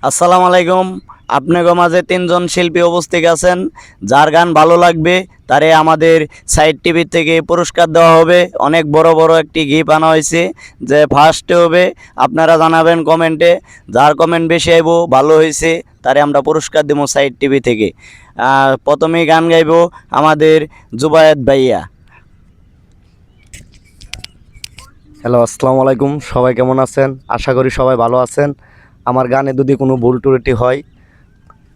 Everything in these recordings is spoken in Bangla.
আসসালামু আলাইকুম। আপনাদের মাঝে তিনজন শিল্পী উপস্থিত আছেন। যার গান ভালো লাগবে তারে আমাদের সাইড টিভি থেকে পুরস্কার দেওয়া হবে। অনেক বড় বড় একটি গিফট আনা হয়েছে, যে ফার্স্টে হবে আপনারা জানাবেন কমেন্টে। যার কমেন্ট বেশি আইব ভালো হয়েছে তারে আমরা পুরস্কার দেবো সাইড টিভি থেকে। প্রথমেই গান গাইব আমাদের জুবায়েদ ভাইয়া। হ্যালো, আসসালামু আলাইকুম। সবাই কেমন আছেন? আশা করি সবাই ভালো আছেন। আমার গানে যদি কোনো ভুল ত্রুটি হয়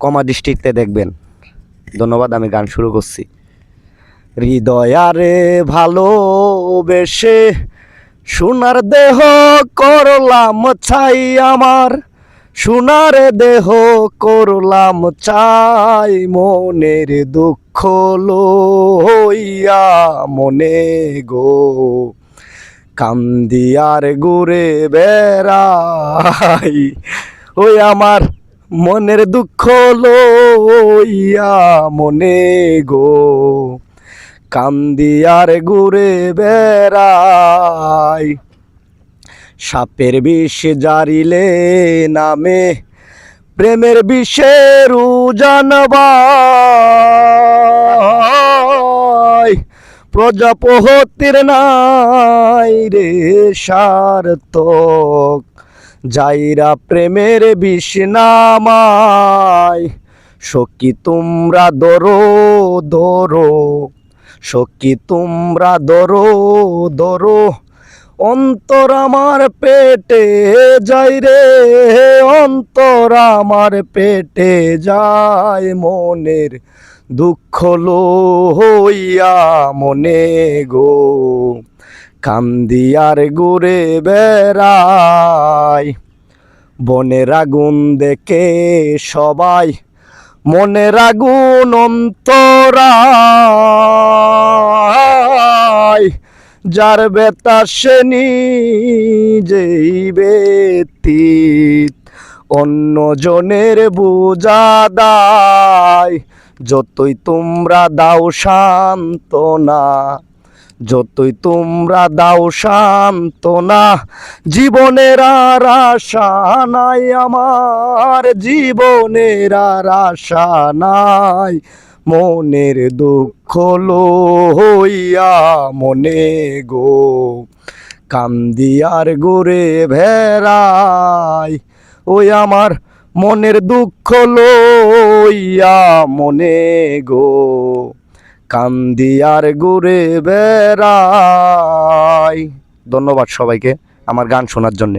ক্ষমা দৃষ্টিতে দেখবেন। ধন্যবাদ। আমি গান শুরু করছি। হৃদয়ারে ভালোবেসে সোনার দেহ করলাম ছাই আমার, সোনার দেহ করলাম চাই, মনের দুঃখ লইয়া মনে গো কান্দিয়ার ঘুরে বেড়াই, ওই আমার মনের দুঃখ লইয়া মনে গো কান্দিয়ার ঘুরে বেড়াই। সাপের বিষ জারিলে নামে প্রেমের বিষের জানবাই, প্রজাপতির নাই রে সার্থক, যাইরা প্রেমের বিষ নামায়। সখী তোমরা দরো দরো, সখী তোমরা দরো দরো, অন্তর আমার পেটে যাই রে, অন্তর আমার পেটে যায়, মনের দুঃখ লইয়া মনে গো কান্দিয়ার ঘুরে বেড়াই। বনের আগুন দেখে সবাই মনের আগুন অন্তরায়, যার বেতা সে নিজেই ব্যতীত, অন্য জনের বোঝা দায়। যতই তোমরা দাও সান্ত্বনা, যতই তোমরা দাও সান্ত্বনা, জীবনের আর আশা নাই আমার, জীবনের আর আশা নাই, মনের দুঃখ লইয়া মনে গো কান্দিয়ার ঘুরে বেড়াই, ওই আমার মনের দুঃখ লইয়া মনে গো কান্দিয়ার ঘুরে বেড়াই। ধন্যবাদ সবাইকে আমার গান শোনার জন্যে।